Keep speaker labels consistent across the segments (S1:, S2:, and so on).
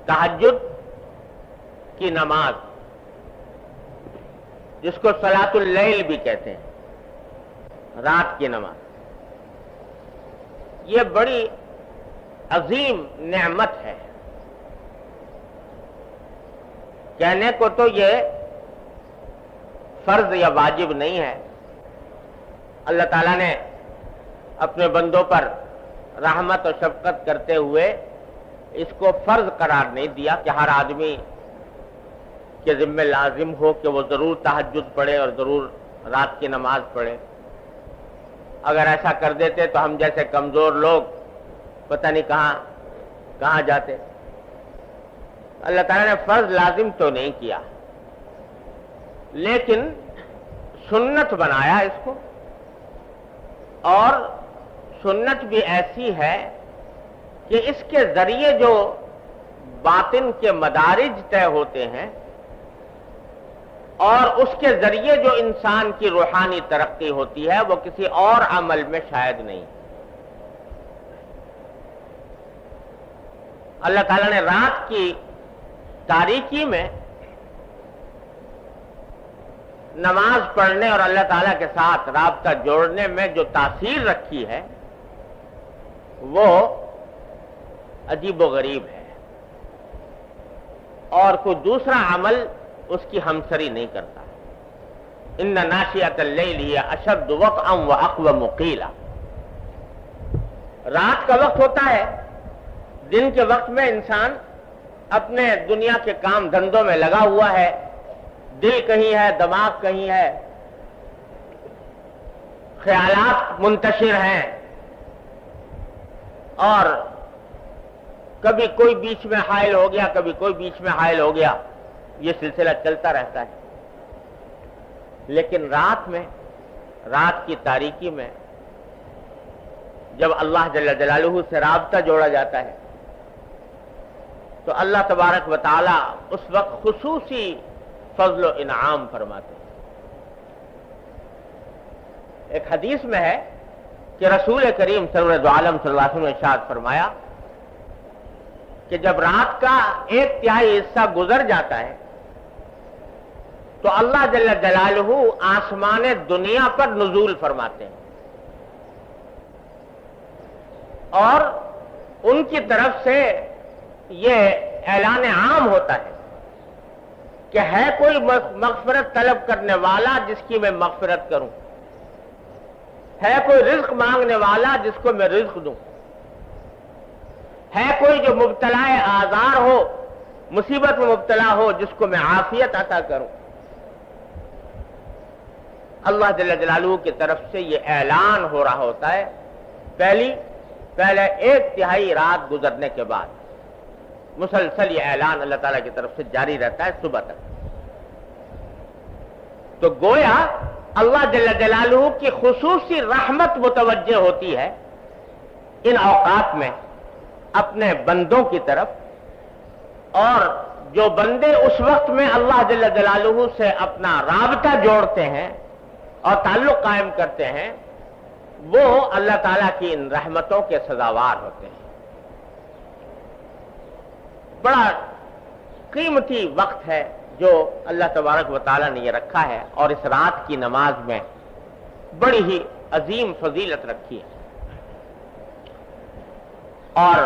S1: تہجد کی نماز، جس کو صلاۃ اللیل بھی کہتے ہیں، رات کی نماز، یہ بڑی عظیم نعمت ہے۔ کہنے کو تو یہ فرض یا واجب نہیں ہے، اللہ تعالیٰ نے اپنے بندوں پر رحمت اور شفقت کرتے ہوئے اس کو فرض قرار نہیں دیا کہ ہر آدمی کے ذمہ لازم ہو کہ وہ ضرور تہجد پڑھے اور ضرور رات کی نماز پڑھے۔ اگر ایسا کر دیتے تو ہم جیسے کمزور لوگ پتہ نہیں کہاں جاتے۔ اللہ تعالیٰ نے فرض لازم تو نہیں کیا، لیکن سنت بنایا اس کو، اور سنت بھی ایسی ہے کہ اس کے ذریعے جو باطن کے مدارج طے ہوتے ہیں اور اس کے ذریعے جو انسان کی روحانی ترقی ہوتی ہے وہ کسی اور عمل میں شاید نہیں۔ اللہ تعالیٰ نے رات کی تاریکی میں نماز پڑھنے اور اللہ تعالیٰ کے ساتھ رابطہ جوڑنے میں جو تاثیر رکھی ہے وہ عجیب و غریب ہے، اور کوئی دوسرا عمل اس کی ہمسری نہیں کرتا۔ ان ناشئۃ اللیل ہی اشد وطئا واقوم قیلا۔ رات کا وقت ہوتا ہے، دن کے وقت میں انسان اپنے دنیا کے کام دھندوں میں لگا ہوا ہے، دل کہیں ہے، دماغ کہیں ہے، خیالات منتشر ہیں، اور کبھی کوئی بیچ میں حائل ہو گیا، کبھی کوئی بیچ میں حائل ہو گیا، یہ سلسلہ چلتا رہتا ہے۔ لیکن رات میں، رات کی تاریکی میں جب اللہ جل جلالہ سے رابطہ جوڑا جاتا ہے تو اللہ تبارک و تعالی اس وقت خصوصی فضل و انعام فرماتے ہیں۔ ایک حدیث میں ہے کہ رسول کریم سرور دو عالم صلی اللہ علیہ وسلم نے ارشاد فرمایا کہ جب رات کا 1/3 حصہ گزر جاتا ہے تو اللہ جل جلالہ آسمان دنیا پر نزول فرماتے ہیں، اور ان کی طرف سے یہ اعلان عام ہوتا ہے کہ ہے کوئی مغفرت طلب کرنے والا جس کی میں مغفرت کروں، ہے کوئی رزق مانگنے والا جس کو میں رزق دوں، ہے کوئی جو مبتلا آزار ہو، مصیبت میں مبتلا ہو، جس کو میں عافیت عطا کروں۔ اللہ جل جلالہ کی طرف سے یہ اعلان ہو رہا ہوتا ہے پہلے 1/3 رات گزرنے کے بعد، مسلسل یہ اعلان اللہ تعالیٰ کی طرف سے جاری رہتا ہے صبح تک۔ تو گویا اللہ جل جلالہ کی خصوصی رحمت متوجہ ہوتی ہے ان اوقات میں اپنے بندوں کی طرف، اور جو بندے اس وقت میں اللہ جل جلالہ سے اپنا رابطہ جوڑتے ہیں اور تعلق قائم کرتے ہیں وہ اللہ تعالیٰ کی ان رحمتوں کے سزاوار ہوتے ہیں۔ بڑا قیمتی وقت ہے جو اللہ تبارک و تعالیٰ نے یہ رکھا ہے، اور اس رات کی نماز میں بڑی ہی عظیم فضیلت رکھی ہے۔ اور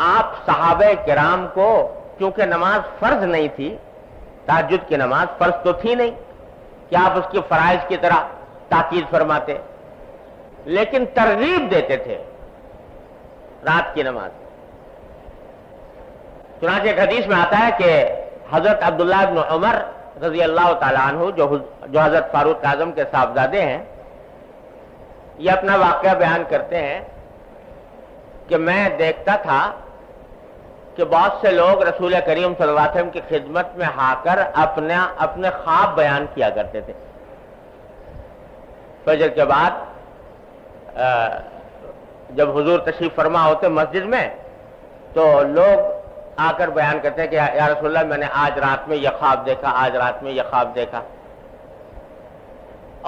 S1: آپ صحابہ کرام کو کیونکہ نماز فرض نہیں تھی، تہجد کی نماز فرض تو تھی نہیں کہ آپ اس کی فرائض کی طرح تاکید فرماتے، لیکن ترغیب دیتے تھے رات کی نماز۔ چنانچہ ایک حدیث میں آتا ہے کہ حضرت عبداللہ بن عمر رضی اللہ تعالیٰ عنہ جو حضرت فاروق اعظم کے صاحبزادے ہیں، یہ اپنا واقعہ بیان کرتے ہیں کہ میں دیکھتا تھا کہ بہت سے لوگ رسول کریم صلی اللہ علیہ وسلم کی خدمت میں آ کر اپنے خواب بیان کیا کرتے تھے۔ فجر کے بعد جب حضور تشریف فرما ہوتے مسجد میں تو لوگ آ کر بیان کرتے ہیں کہ یا رسول اللہ میں نے آج رات میں یہ خواب دیکھا، آج رات میں یہ خواب دیکھا۔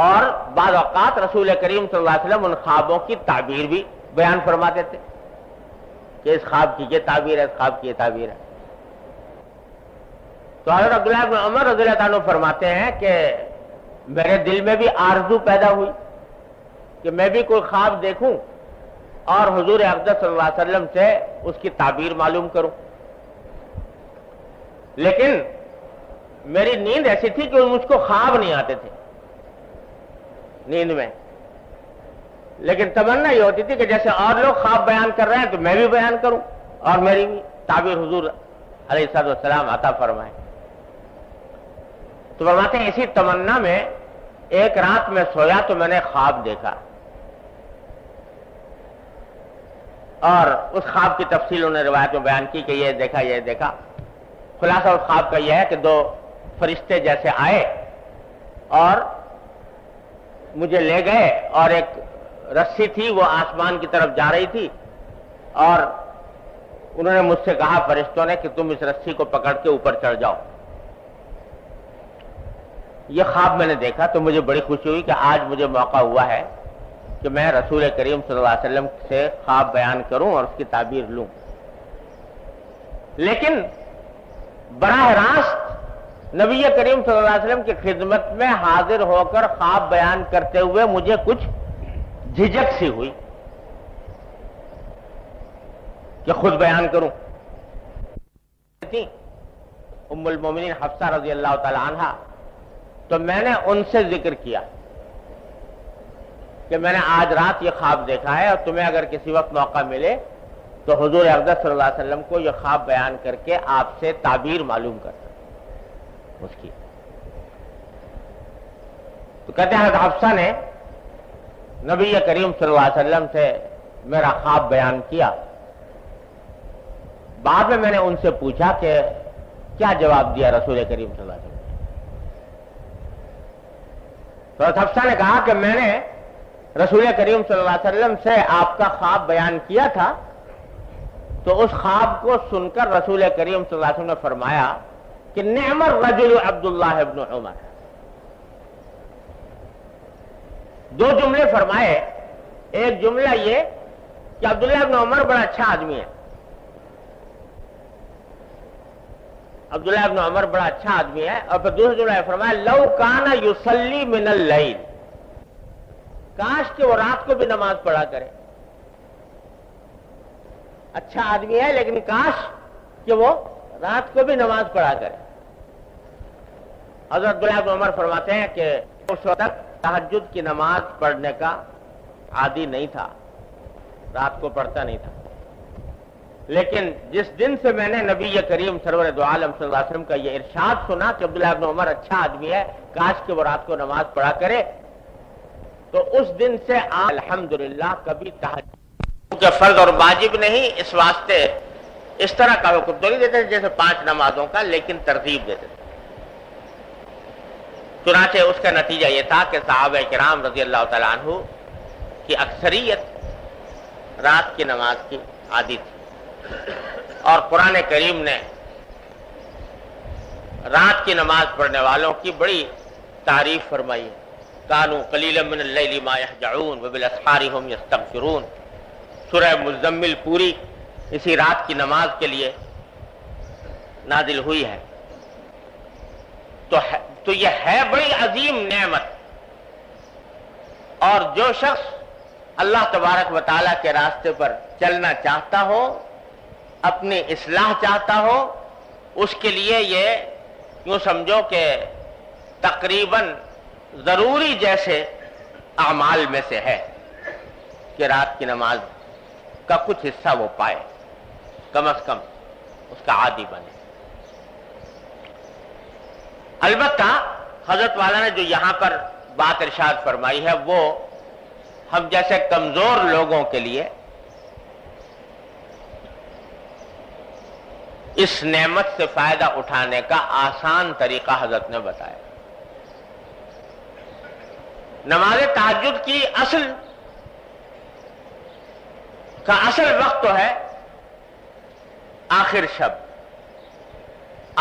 S1: اور بعض اوقات رسول کریم صلی اللہ علیہ وسلم ان خوابوں کی تعبیر بھی بیان فرماتے تھے کہ اس خواب کی یہ تعبیر ہے، اس خواب کی یہ تعبیر ہے۔ تو حضرت عبداللہ بن عمر رضی اللہ عنہ فرماتے ہیں کہ میرے دل میں بھی آرزو پیدا ہوئی کہ میں بھی کوئی خواب دیکھوں اور حضور اقدس صلی اللہ علیہ وسلم سے اس کی تعبیر معلوم کروں، لیکن میری نیند ایسی تھی کہ مجھ کو خواب نہیں آتے تھے نیند میں، لیکن تمنا یہ ہوتی تھی کہ جیسے اور لوگ خواب بیان کر رہے ہیں تو میں بھی بیان کروں اور میری بھی تعبیر حضور علیہ السلام عطا فرمائے۔ تو فرماتے ہیں اسی تمنا میں ایک رات میں سویا تو میں نے خواب دیکھا، اور اس خواب کی تفصیل انہوں نے روایت میں بیان کی کہ یہ دیکھا۔ خلاصہ اس خواب کا یہ ہے کہ دو فرشتے جیسے آئے اور مجھے لے گئے، اور ایک رسی تھی وہ آسمان کی طرف جا رہی تھی، اور انہوں نے مجھ سے کہا فرشتوں نے کہ تم اس رسی کو پکڑ کے اوپر چڑھ جاؤ۔ یہ خواب میں نے دیکھا تو مجھے بڑی خوشی ہوئی کہ آج مجھے موقع ہوا ہے کہ میں رسول کریم صلی اللہ علیہ وسلم سے خواب بیان کروں اور اس کی تعبیر لوں، لیکن براہ راست نبی کریم صلی اللہ علیہ وسلم کی خدمت میں حاضر ہو کر خواب بیان کرتے ہوئے مجھے کچھ جھجک سی ہوئی کہ خود بیان کروں۔ ام المومنین حفصہ رضی اللہ تعالی عنہا، تو میں نے ان سے ذکر کیا کہ میں نے آج رات یہ خواب دیکھا ہے، اور تمہیں اگر کسی وقت موقع ملے تو حضور اقدس صلی اللہ علیہ وسلم کو یہ خواب بیان کر کے آپ سے تعبیر معلوم کرتا اس کی۔ تو کہتے ہیں حضرت حفصہ نے نبی کریم صلی اللہ علیہ وسلم سے میرا خواب بیان کیا۔ بعد میں نے ان سے پوچھا کہ کیا جواب دیا رسول کریم صلی اللہ علیہ وسلم؟ تو حضرت حفصہ نے کہا کہ میں نے رسول کریم صلی اللہ علیہ وسلم سے آپ کا خواب بیان کیا تھا، تو اس خواب کو سن کر رسول کریم صلی اللہ علیہ وسلم نے فرمایا کہ نعم الرجل عبداللہ ابن عمر۔ دو جملے فرمائے، ایک جملہ یہ کہ عبداللہ ابن عمر بڑا اچھا آدمی ہے، عبداللہ ابن عمر بڑا اچھا آدمی ہے، اور پھر دوسرا جملہ فرمایا لو کان یصلی من اللیل، کاش کہ وہ رات کو بھی نماز پڑھا کرے۔ اچھا آدمی ہے لیکن کاش کہ وہ رات کو بھی نماز پڑھا کرے۔ حضرت عبداللہ بن عمر فرماتے ہیں کہ اس وقت تک تہجد کی نماز پڑھنے کا عادی نہیں تھا، رات کو پڑھتا نہیں تھا، لیکن جس دن سے میں نے نبی کریم سرور دو عالم صلی اللہ علیہ وسلم کا یہ ارشاد سنا کہ عبداللہ بن عمر اچھا آدمی ہے، کاش کہ وہ رات کو نماز پڑھا کرے، تو اس دن سے الحمدللہ کبھی تہجد کہ فرض اور واجب نہیں، اس واسطے اس طرح کا حکم تو نہیں دیتے جیسے 5 نمازوں کا، لیکن ترتیب دیتے تھے۔ چنانچہ اس کا نتیجہ یہ تھا کہ صحابہ کرام رضی اللہ تعالیٰ عنہ کی اکثریت رات کی نماز کی عادی تھی، اور قرآن کریم نے رات کی نماز پڑھنے والوں کی بڑی تعریف فرمائی ہے۔ کانوا قلیلا من اللیل ما یہجعون وبالاسحار ہم یستغفرون۔ سورہ مزمل پوری اسی رات کی نماز کے لیے نازل ہوئی ہے۔ تو یہ ہے بڑی عظیم نعمت، اور جو شخص اللہ تبارک و تعالیٰ کے راستے پر چلنا چاہتا ہو، اپنی اصلاح چاہتا ہو، اس کے لیے یہ یوں سمجھو کہ تقریباً ضروری جیسے اعمال میں سے ہے کہ رات کی نماز کا کچھ حصہ وہ پائے، کم از کم اس کا عادی بنے۔ البتہ حضرت والا نے جو یہاں پر بات ارشاد فرمائی ہے وہ ہم جیسے کمزور لوگوں کے لیے اس نعمت سے فائدہ اٹھانے کا آسان طریقہ حضرت نے بتایا۔ نماز تہجد کی اصل وقت تو ہے آخر شب،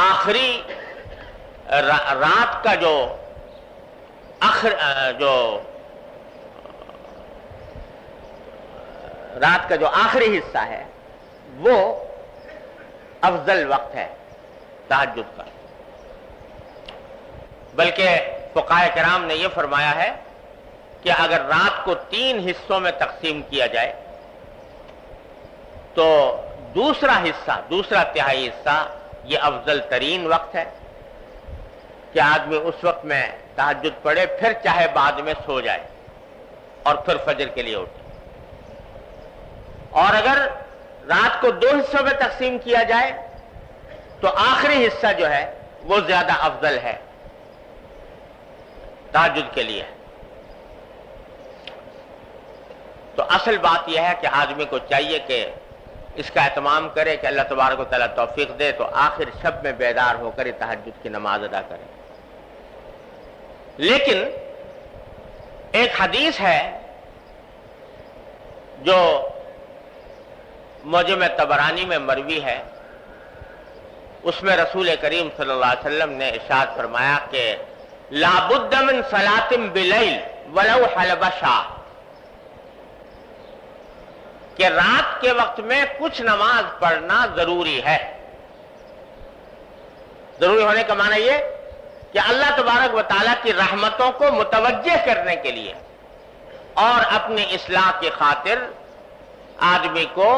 S1: آخری رات کا جو رات کا جو آخری حصہ ہے وہ افضل وقت ہے تہجد کا، بلکہ فقہاء کرام نے یہ فرمایا ہے کہ اگر رات کو 3 حصوں میں تقسیم کیا جائے تو دوسرا تہائی حصہ یہ افضل ترین وقت ہے کہ آدمی اس وقت میں تہجد پڑھے، پھر چاہے بعد میں سو جائے اور پھر فجر کے لیے اٹھے۔ اور اگر رات کو 2 حصوں میں تقسیم کیا جائے تو آخری حصہ جو ہے وہ زیادہ افضل ہے تہجد کے لیے۔ تو اصل بات یہ ہے کہ آدمی کو چاہیے کہ اس کا اہتمام کرے کہ اللہ تبارک و تعالیٰ توفیق دے تو آخر شب میں بیدار ہو کر تہجد کی نماز ادا کرے۔ لیکن ایک حدیث ہے جو معجم طبرانی میں مروی ہے، اس میں رسول کریم صلی اللہ علیہ وسلم نے ارشاد فرمایا کہ لا بد من صلاۃ بلیل ولو حلب شاہ، کہ رات کے وقت میں کچھ نماز پڑھنا ضروری ہے۔ ضروری ہونے کا معنی یہ کہ اللہ تبارک و تعالیٰ کی رحمتوں کو متوجہ کرنے کے لیے اور اپنی اصلاح کی خاطر آدمی کو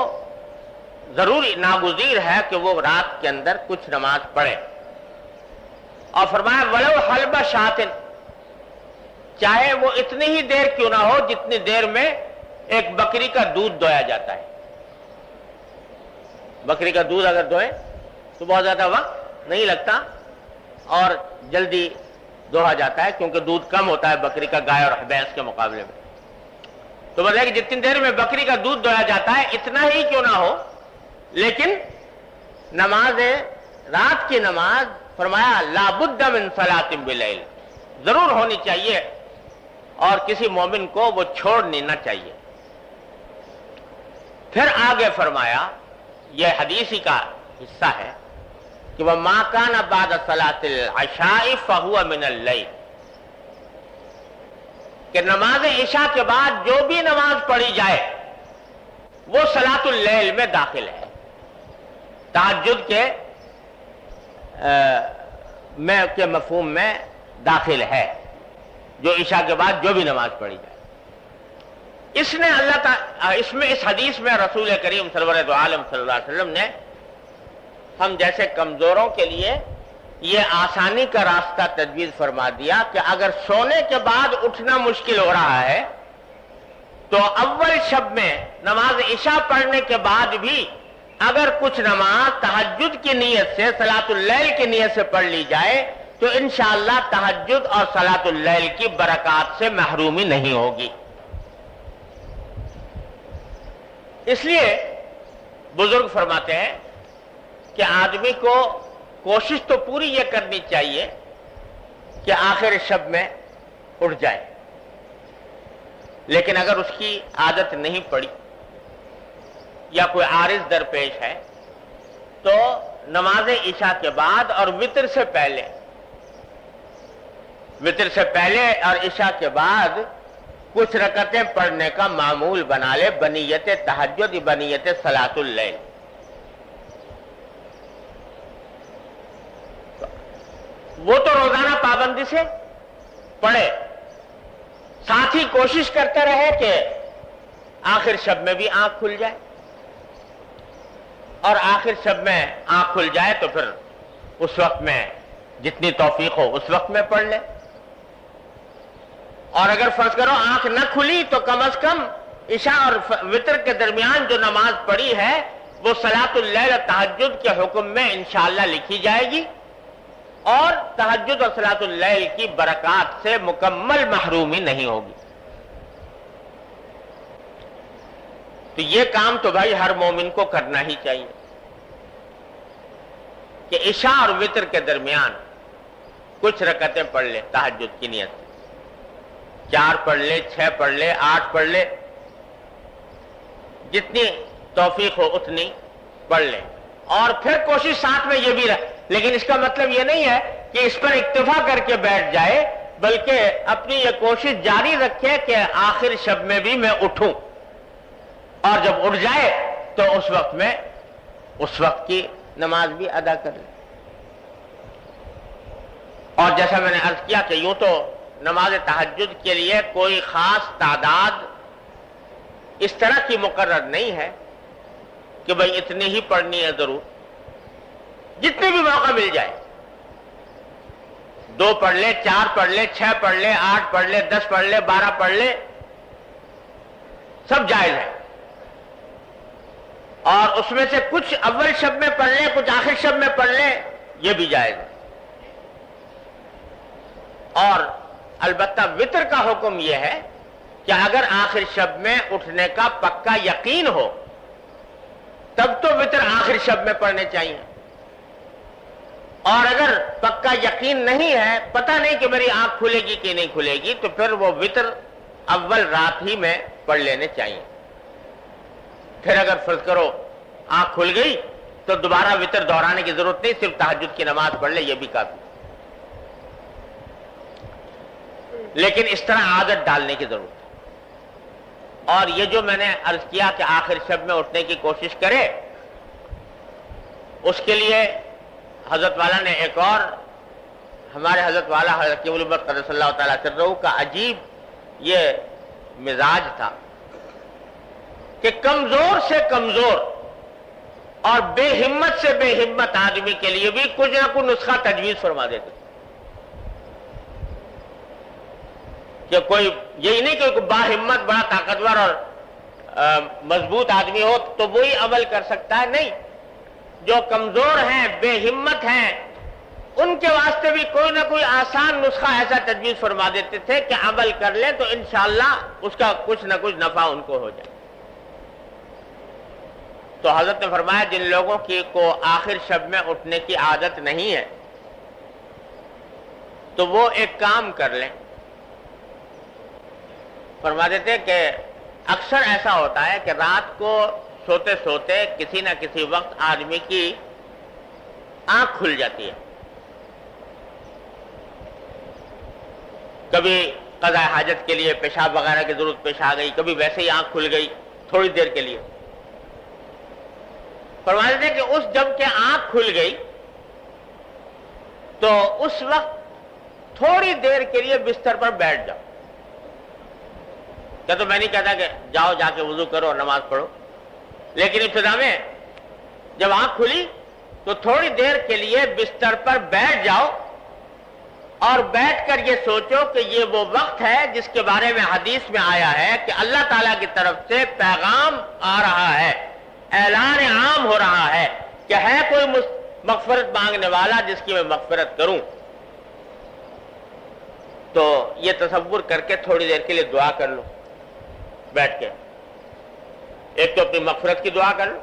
S1: ضروری ناگزیر ہے کہ وہ رات کے اندر کچھ نماز پڑھے۔ اور فرمایا ولو حلب شاتن، چاہے وہ اتنی ہی دیر کیوں نہ ہو جتنی دیر میں ایک بکری کا دودھ دویا جاتا ہے۔ بکری کا دودھ اگر دوئیں تو بہت زیادہ وقت نہیں لگتا اور جلدی دوہا جاتا ہے، کیونکہ دودھ کم ہوتا ہے بکری کا گائے اور بھینس کے مقابلے میں۔ تو بتائیں کہ جتنی دیر میں بکری کا دودھ دویا جاتا ہے اتنا ہی کیوں نہ ہو، لیکن نماز رات کی نماز فرمایا لا بد من صلاۃ بلیل، ضرور ہونی چاہیے اور کسی مومن کو وہ چھوڑنی نہ چاہیے۔ پھر آگے فرمایا، یہ حدیثی کا حصہ ہے کہ وَمَا كَانَ بَعْدَ صَلَاةِ الْعَشَاءِ فَهُوَ مِنَ اللَّيْلِ، کہ نماز عشاء کے بعد جو بھی نماز پڑھی جائے وہ صلاۃ اللیل میں داخل ہے، تہجد کے مفہوم میں داخل ہے، جو عشاء کے بعد جو بھی نماز پڑھی جائے۔ اس حدیث میں رسول کریم سرور دو عالم صلی اللہ علیہ وسلم نے ہم جیسے کمزوروں کے لیے یہ آسانی کا راستہ تجویز فرما دیا کہ اگر سونے کے بعد اٹھنا مشکل ہو رہا ہے تو اول شب میں نماز عشاء پڑھنے کے بعد بھی اگر کچھ نماز تہجد کی نیت سے صلاۃ اللیل کی نیت سے پڑھ لی جائے تو انشاءاللہ تہجد اور صلاۃ اللیل کی برکات سے محرومی نہیں ہوگی۔ اس لیے بزرگ فرماتے ہیں کہ آدمی کو کوشش تو پوری یہ کرنی چاہیے کہ آخر شب میں اٹھ جائے، لیکن اگر اس کی عادت نہیں پڑی یا کوئی عارض درپیش ہے تو نماز عشاء کے بعد اور وتر سے پہلے اور عشاء کے بعد کچھ رکعتیں پڑھنے کا معمول بنا لے بنیت تہجد بنیت صلاۃ اللیل۔ وہ تو روزانہ پابندی سے پڑھے، ساتھ ہی کوشش کرتے رہے کہ آخر شب میں بھی آنکھ کھل جائے، اور آخر شب میں آنکھ کھل جائے تو پھر اس وقت میں جتنی توفیق ہو اس وقت میں پڑھ لے، اور اگر فرض کرو آنکھ نہ کھلی تو کم از کم عشاء اور وتر کے درمیان جو نماز پڑھی ہے وہ صلاۃ اللیل تہجد کے حکم میں انشاءاللہ لکھی جائے گی اور تہجد اور صلاۃ اللیل کی برکات سے مکمل محرومی نہیں ہوگی۔ تو یہ کام تو بھائی ہر مومن کو کرنا ہی چاہیے کہ عشاء اور وتر کے درمیان کچھ رکعتیں پڑھ لے تہجد کی نیت سے، 4 پڑھ لے، 6 پڑھ لے، 8 پڑھ لے، جتنی توفیق ہو اتنی پڑھ لے، اور پھر کوشش ساتھ میں یہ بھی رہے، لیکن اس کا مطلب یہ نہیں ہے کہ اس پر اکتفا کر کے بیٹھ جائے، بلکہ اپنی یہ کوشش جاری رکھے کہ آخر شب میں بھی میں اٹھوں، اور جب اٹھ جائے تو اس وقت کی نماز بھی ادا کر لے۔ اور جیسا میں نے عرض کیا کہ یوں تو نماز تہجد کے لیے کوئی خاص تعداد اس طرح کی مقرر نہیں ہے کہ بھئی اتنی ہی پڑھنی ہے ضرور، جتنے بھی موقع مل جائے، 2 پڑھ لے، 4 پڑھ لے، 6 پڑھ لے، 8 پڑھ لے، 10 پڑھ لے، 12 پڑھ لے، سب جائز ہے۔ اور اس میں سے کچھ اول شب میں پڑھ لے، کچھ آخر شب میں پڑھ لے، یہ بھی جائز ہے۔ اور البتہ وتر کا حکم یہ ہے کہ اگر آخر شب میں اٹھنے کا پکا یقین ہو تب تو وتر آخر شب میں پڑھنے چاہیے، اور اگر پکا یقین نہیں ہے، پتہ نہیں کہ میری آنکھ کھلے گی کہ نہیں کھلے گی، تو پھر وہ وتر اول رات ہی میں پڑھ لینے چاہیے۔ پھر اگر فرض کرو آنکھ کھل گئی تو دوبارہ وتر دہرانے کی ضرورت نہیں، صرف تہجد کی نماز پڑھ لے، یہ بھی کافی۔ لیکن اس طرح عادت ڈالنے کی ضرورت ہے۔ اور یہ جو میں نے عرض کیا کہ آخر شب میں اٹھنے کی کوشش کرے، اس کے لیے حضرت والا نے ایک اور ہمارے حضرت والا حضرت حکیم الامت قدس اللہ تعالیٰ سرہ کا عجیب یہ مزاج تھا کہ کمزور سے کمزور اور بے ہمت سے بے ہمت آدمی کے لیے بھی کچھ نہ کچھ نسخہ تجویز فرما دیتے تھے، کہ کوئی یہی نہیں کہ کوئی باہمت بڑا طاقتور اور مضبوط آدمی ہو تو وہی عمل کر سکتا ہے، نہیں، جو کمزور ہیں، بے ہمت ہیں، ان کے واسطے بھی کوئی نہ کوئی آسان نسخہ ایسا تجویز فرما دیتے تھے کہ عمل کر لیں تو انشاءاللہ اس کا کچھ نہ کچھ نفع ان کو ہو جائے۔ تو حضرت نے فرمایا جن لوگوں کو آخر شب میں اٹھنے کی عادت نہیں ہے تو وہ ایک کام کر لیں۔ فرما دیتے کہ اکثر ایسا ہوتا ہے کہ رات کو سوتے سوتے کسی نہ کسی وقت آدمی کی آنکھ کھل جاتی ہے، کبھی قضاء حاجت کے لیے پیشاب وغیرہ کی ضرورت پیش آ گئی، کبھی ویسے ہی آنکھ کھل گئی تھوڑی دیر کے لیے۔ فرما دیتے کہ اس جب کہ آنکھ کھل گئی تو اس وقت تھوڑی دیر کے لیے بستر پر بیٹھ جاؤ۔ کیا تو میں نہیں کہتا کہ جاؤ جا کے وضو کرو اور نماز پڑھو، لیکن ابتدا میں جب آنکھ کھلی تو تھوڑی دیر کے لیے بستر پر بیٹھ جاؤ اور بیٹھ کر یہ سوچو کہ یہ وہ وقت ہے جس کے بارے میں حدیث میں آیا ہے کہ اللہ تعالیٰ کی طرف سے پیغام آ رہا ہے، اعلان عام ہو رہا ہے کہ ہے کوئی مغفرت مانگنے والا جس کی میں مغفرت کروں۔ تو یہ تصور کر کے تھوڑی دیر کے لیے دعا کر لو بیٹھ کے، ایک تو اپنی مغفرت کی دعا کر لو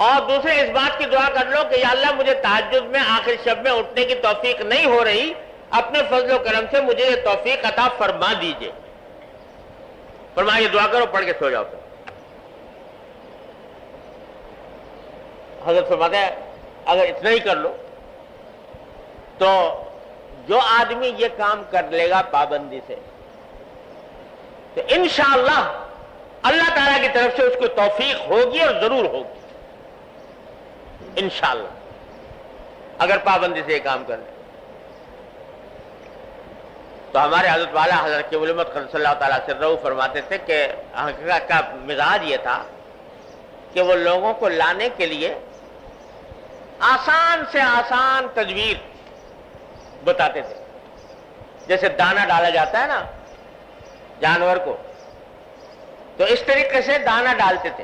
S1: اور دوسرے اس بات کی دعا کر لو کہ یا اللہ مجھے تہجد میں آخر شب میں اٹھنے کی توفیق نہیں ہو رہی، اپنے فضل و کرم سے مجھے یہ توفیق عطا فرما دیجئے۔ فرمایا یہ دعا کرو، پڑھ کے سو جاؤ۔ حضرت فرماتے ہیں اگر اتنا ہی کر لو تو جو آدمی یہ کام کر لے گا پابندی سے تو انشاءاللہ اللہ تعالیٰ کی طرف سے اس کو توفیق ہوگی اور ضرور ہوگی انشاءاللہ، اگر پابندی سے یہ کام کر لے۔ تو ہمارے حضرت والا حضرت حکیم الامت قدس اللہ تعالیٰ سرہ فرماتے تھے کہ حقیقت کا مزاج یہ تھا کہ وہ لوگوں کو لانے کے لیے آسان سے آسان تدبیر بتاتے تھے، جیسے دانہ ڈالا جاتا ہے نا جانور کو، تو اس طریقے سے دانہ ڈالتے تھے۔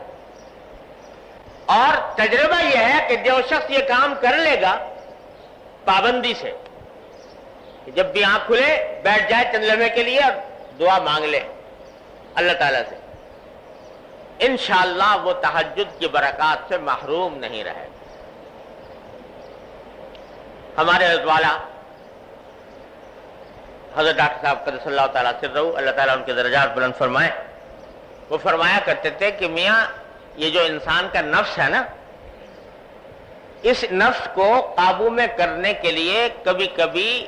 S1: اور تجربہ یہ ہے کہ جو شخص یہ کام کر لے گا پابندی سے، جب بھی آنکھ کھلے بیٹھ جائے چند لمحے کے لیے اور دعا مانگ لے اللہ تعالیٰ سے، انشاءاللہ وہ تہجد کی برکات سے محروم نہیں رہے۔ ہمارے حضرت والا حضرت ڈاکٹر صاحب قدس اللہ تعالیٰ سرہ، اللہ تعالیٰ ان کے درجات بلند فرمائے، وہ فرمایا کرتے تھے کہ میاں یہ جو انسان کا نفس ہے نا، اس نفس کو قابو میں کرنے کے لیے کبھی کبھی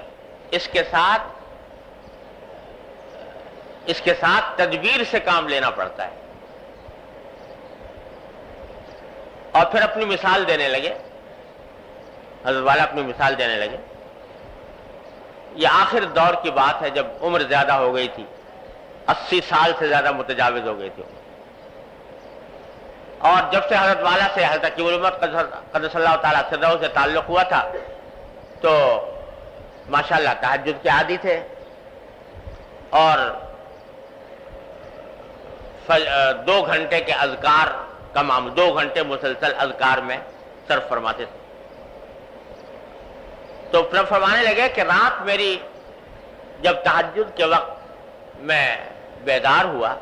S1: اس کے ساتھ تدبیر سے کام لینا پڑتا ہے۔ اور پھر اپنی مثال دینے لگے، حضرت والا اپنی مثال دینے لگے یہ آخر دور کی بات ہے جب عمر زیادہ ہو گئی تھی، 80 سال سے زیادہ متجاوز ہو گئی تھی. اور جب سے حضرت والا سے حضرت کی علمت قدس اللہ تعالیٰ سرہ سے تعلق ہوا تھا تو ماشاءاللہ تہجد کے عادی تھے، اور 2 گھنٹے کے اذکار کا معمول، 2 گھنٹے مسلسل اذکار میں صرف فرماتے تھے. تو پھر فرمانے لگے کہ رات میری جب تہجد کے وقت میں بیدار ہوا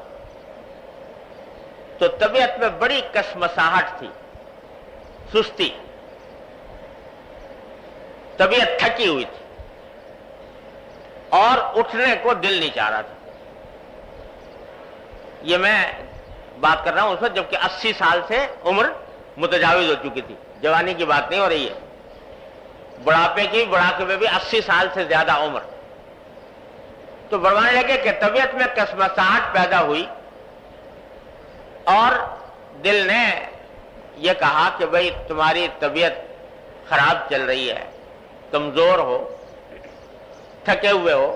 S1: تو طبیعت میں بڑی کشمکشاہٹ تھی، سستی، طبیعت تھکی ہوئی تھی اور اٹھنے کو دل نہیں چاہ رہا تھا. یہ میں بات کر رہا ہوں اس وقت جبکہ 80 سال سے عمر متجاوز ہو چکی تھی، جوانی کی بات نہیں ہو رہی ہے، بڑھاپے میں بھی 80 سال سے زیادہ عمر. تو فرمانے لگے کہ طبیعت میں کشمکشاہٹ پیدا ہوئی اور دل نے یہ کہا کہ بھئی تمہاری طبیعت خراب چل رہی ہے، کمزور ہو، تھکے ہوئے ہو،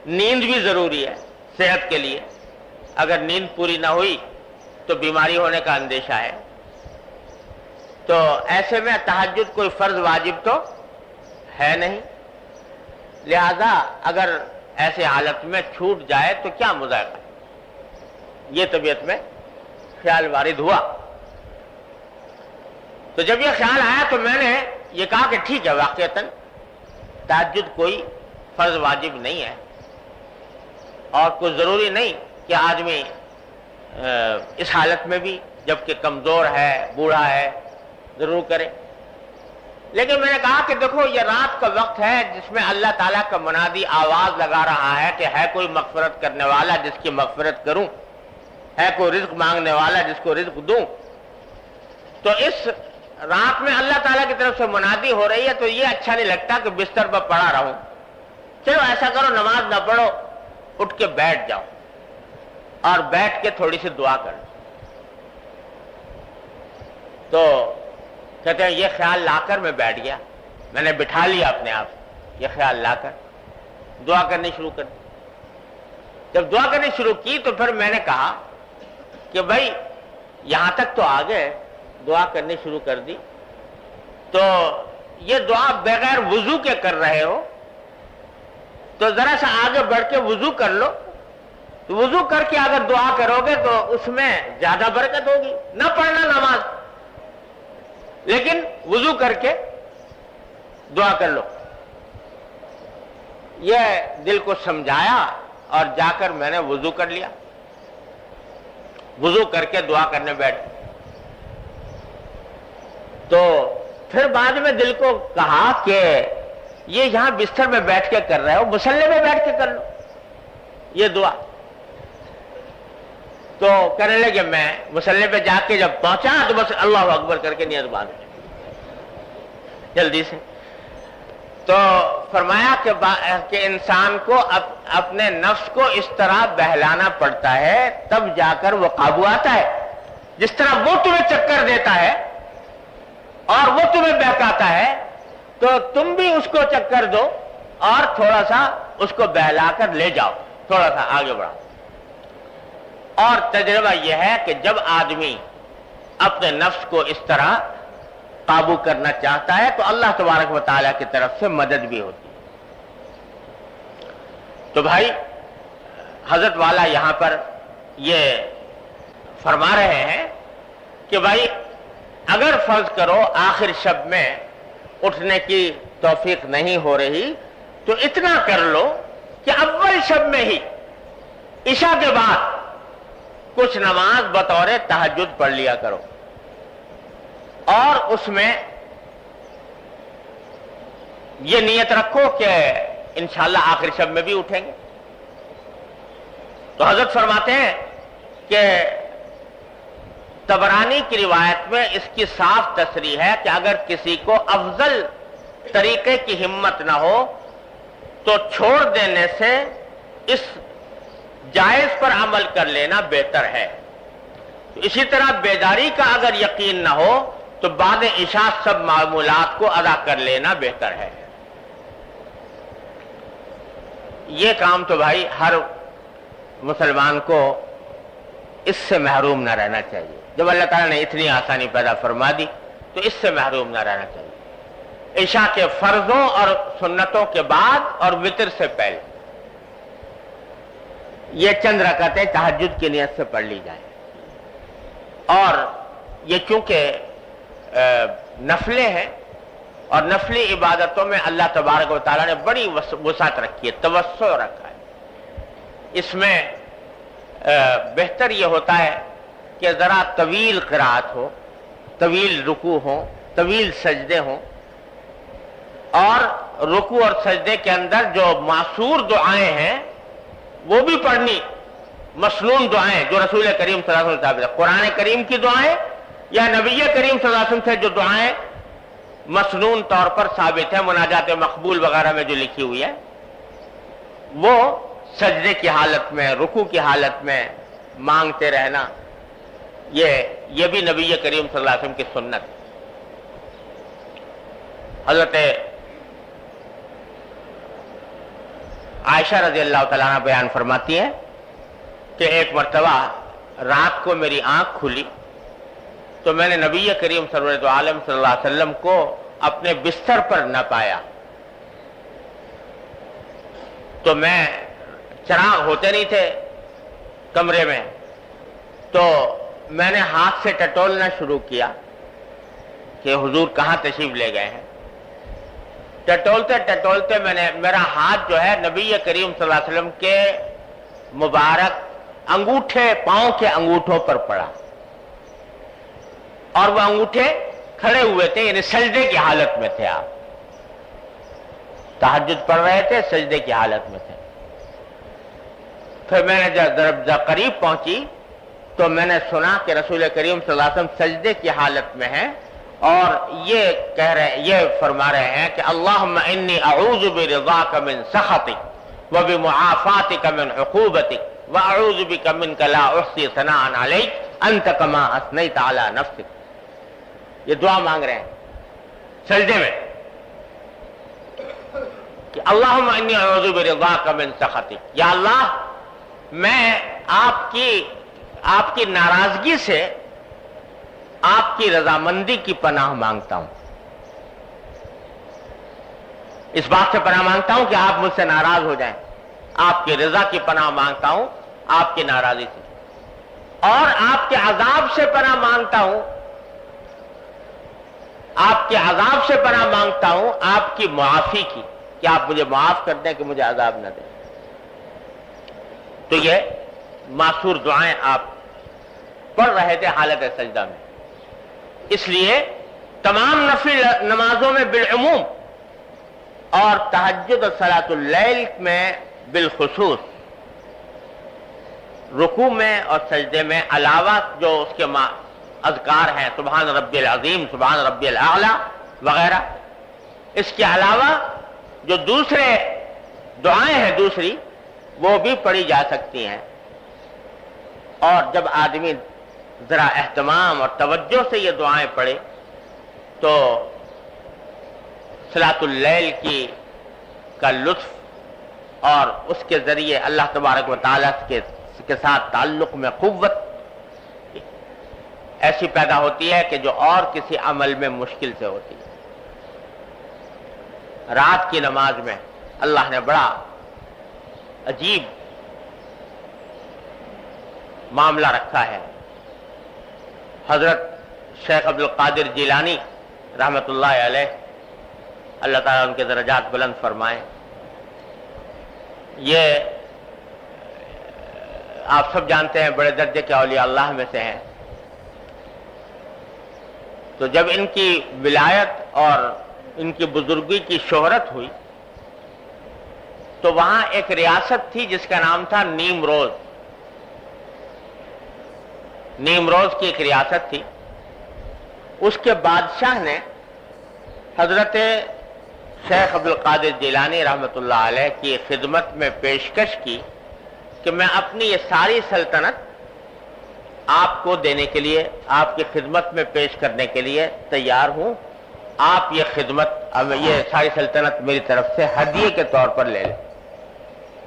S1: نیند بھی ضروری ہے صحت کے لیے، اگر نیند پوری نہ ہوئی تو بیماری ہونے کا اندیشہ ہے. تو ایسے میں تہجد کوئی فرض واجب تو ہے نہیں، لہذا اگر ایسے حالت میں چھوٹ جائے تو کیا مذائقہ. یہ طبیعت میں خیال وارد ہوا. تو جب یہ خیال آیا تو میں نے یہ کہا کہ ٹھیک ہے، واقعتاً تہجد کوئی فرض واجب نہیں ہے اور کوئی ضروری نہیں کہ آدمی اس حالت میں بھی جبکہ کمزور ہے، بوڑھا ہے، ضرور کرے. لیکن میں نے کہا کہ دیکھو یہ رات کا وقت ہے جس میں اللہ تعالیٰ کا منادی آواز لگا رہا ہے کہ ہے کوئی مغفرت کرنے والا جس کی مغفرت کروں، ہے کوئی رزق مانگنے والا جس کو رزق دوں. تو اس رات میں اللہ تعالیٰ کی طرف سے منادی ہو رہی ہے تو یہ اچھا نہیں لگتا کہ بستر پر پڑا رہوں. چلو ایسا کرو، نماز نہ پڑھو، اٹھ کے بیٹھ جاؤ اور بیٹھ کے تھوڑی سی دعا کر. تو کہتے ہیں یہ خیال لا کر میں بیٹھ گیا، میں نے بٹھا لیا اپنے آپ، یہ خیال لا کر دعا کرنی شروع کر دی. جب دعا کرنی شروع کی تو پھر میں نے کہا کہ بھائی یہاں تک تو آ گئے، دعا کرنی شروع کر دی، تو یہ دعا بغیر وضو کے کر رہے ہو تو ذرا سا آگے بڑھ کے وضو کر لو. وضو کر کے اگر دعا کرو گے تو اس میں زیادہ برکت ہوگی. نہ پڑھنا نماز، لیکن وضو کر کے دعا کر لو. یہ دل کو سمجھایا اور جا کر میں نے وضو کر لیا، وضو کر کے دعا کرنے بیٹھ. تو پھر بعد میں دل کو کہا کہ یہ یہاں بستر میں بیٹھ کے کر رہے ہو، مصلی میں بیٹھ کے کر لو یہ دعا. تو کرنے لگے، میں مصلی پہ جا کے جب پہنچا تو بس اللہ اکبر کر کے نیت باندھ جلدی سے. تو فرمایا کہ انسان کو اپنے نفس کو اس طرح بہلانا پڑتا ہے تب جا کر وہ قابو آتا ہے. جس طرح وہ تمہیں چکر دیتا ہے اور وہ تمہیں بہکاتا ہے تو تم بھی اس کو چکر دو اور تھوڑا سا اس کو بہلا کر لے جاؤ، تھوڑا سا آگے بڑھاؤ. اور تجربہ یہ ہے کہ جب آدمی اپنے نفس کو اس طرح قابو کرنا چاہتا ہے تو اللہ تبارک و تعالیٰ کی طرف سے مدد بھی ہوتی ہے. تو بھائی حضرت والا یہاں پر یہ فرما رہے ہیں کہ بھائی اگر فرض کرو آخر شب میں اٹھنے کی توفیق نہیں ہو رہی تو اتنا کر لو کہ اول شب میں ہی عشاء کے بعد کچھ نماز بطور تہجد پڑھ لیا کرو اور اس میں یہ نیت رکھو کہ انشاءاللہ آخر شب میں بھی اٹھیں گے. تو حضرت فرماتے ہیں کہ طبرانی کی روایت میں اس کی صاف تصریح ہے کہ اگر کسی کو افضل طریقے کی ہمت نہ ہو تو چھوڑ دینے سے اس جائز پر عمل کر لینا بہتر ہے. اسی طرح بیداری کا اگر یقین نہ ہو تو بعد عشاء سب معمولات کو ادا کر لینا بہتر ہے. یہ کام تو بھائی ہر مسلمان کو اس سے محروم نہ رہنا چاہیے. جب اللہ تعالیٰ نے اتنی آسانی پیدا فرما دی تو اس سے محروم نہ رہنا چاہیے. عشاء کے فرضوں اور سنتوں کے بعد اور وتر سے پہلے یہ چند رکعتیں تہجد کی نیت سے پڑھ لی جائیں. اور یہ چونکہ نفلیں ہیں اور نفلی عبادتوں میں اللہ تبارک و تعالیٰ نے بڑی وسعت رکھی ہے، توسع رکھا ہے. اس میں بہتر یہ ہوتا ہے کہ ذرا طویل قرات ہو، طویل رکوع ہو، طویل سجدے ہوں، اور رکوع اور سجدے کے اندر جو معصور دعائیں ہیں وہ بھی پڑھنی، مسنون دعائیں جو رسول کریم صلی اللہ علیہ وسلم سے قرآن کریم کی دعائیں یا نبی کریم صلی اللہ علیہ وسلم سے جو دعائیں مسنون طور پر ثابت ہیں، مناجات مقبول وغیرہ میں جو لکھی ہوئی ہے، وہ سجدے کی حالت میں، رکوع کی حالت میں مانگتے رہنا، یہ بھی نبی کریم صلی اللہ علیہ وسلم کی سنت. حضرت عائشہ رضی اللہ تعالیٰ عنہ بیان فرماتی ہیں کہ ایک مرتبہ رات کو میری آنکھ کھلی تو میں نے نبی کریم سرور دو عالم صلی اللہ علیہ وسلم کو اپنے بستر پر نہ پایا. تو میں چراغ ہوتے نہیں تھے کمرے میں، تو میں نے ہاتھ سے ٹٹولنا شروع کیا کہ حضور کہاں تشریف لے گئے ہیں. ٹٹولتے ٹٹولتے میرا ہاتھ جو ہے نبی کریم صلی اللہ علیہ وسلم کے مبارک انگوٹھے، پاؤں کے انگوٹھوں پر پڑا، اور وہ انگوٹھے کھڑے ہوئے تھے، یعنی سجدے کی حالت میں تھے. آپ تہجد پڑھ رہے تھے، سجدے کی حالت میں تھے. پھر میں نے جب قریب پہنچی تو میں نے سنا کہ رسول کریم صلی اللہ علیہ وسلم سجدے کی حالت میں ہیں اور یہ فرما رہے ہیں کہ اللہم انی اعوذ برضاک من سخطک وبمعافاتک من عقوبتک واعوذ بک منک لا احصی ثناء علیک انت کما اثنیت علی نفسک. یہ دعا مانگ رہے ہیں سجدے میں کہ اللہم انی اعوذ برضاک من سخطک، یا اللہ میں آپ کی ناراضگی سے آپ کی رضامندی کی پناہ مانگتا ہوں. اس بات سے پناہ مانگتا ہوں کہ آپ مجھ سے ناراض ہو جائیں. آپ کی رضا کی پناہ مانگتا ہوں آپ کی ناراضی سے، اور آپ کے عذاب سے پناہ مانگتا ہوں، آپ کے عذاب سے پناہ مانگتا ہوں آپ کی معافی کی، کہ آپ مجھے معاف کر دیں، کہ مجھے عذاب نہ دیں. تو یہ معصور دعائیں آپ پڑھ رہے تھے حالت سجدہ میں. اس لیے تمام نفل نمازوں میں بالعموم اور تہجد اور صلاۃ اللیل میں بالخصوص رکوع میں اور سجدے میں علاوہ جو اس کے اذکار ہیں، سبحان ربی العظیم، سبحان ربی الاعلی وغیرہ، اس کے علاوہ جو دوسرے دعائیں ہیں دوسری، وہ بھی پڑھی جا سکتی ہیں. اور جب آدمی ذرا اہتمام اور توجہ سے یہ دعائیں پڑھے تو صلاۃ اللیل کا لطف اور اس کے ذریعے اللہ تبارک و تعالیٰ کے ساتھ تعلق میں قوت ایسی پیدا ہوتی ہے کہ جو اور کسی عمل میں مشکل سے ہوتی ہے. رات کی نماز میں اللہ نے بڑا عجیب معاملہ رکھا ہے. حضرت شیخ عبد القادر جیلانی رحمۃ اللہ علیہ، اللہ تعالیٰ ان کے درجات بلند فرمائیں، یہ آپ سب جانتے ہیں بڑے درجے کے اولیاء اللہ میں سے ہیں. تو جب ان کی ولایت اور ان کی بزرگی کی شہرت ہوئی تو وہاں ایک ریاست تھی جس کا نام تھا نیمروز. نیمروز کی ایک ریاست تھی. اس کے بادشاہ نے حضرت شیخ عبد القادر جیلانی رحمۃ اللہ علیہ کی خدمت میں پیشکش کی کہ میں اپنی یہ ساری سلطنت آپ کو دینے کے لیے، آپ کی خدمت میں پیش کرنے کے لیے تیار ہوں. آپ یہ خدمت، یہ ساری سلطنت میری طرف سے ہدیے کے طور پر لے لیں.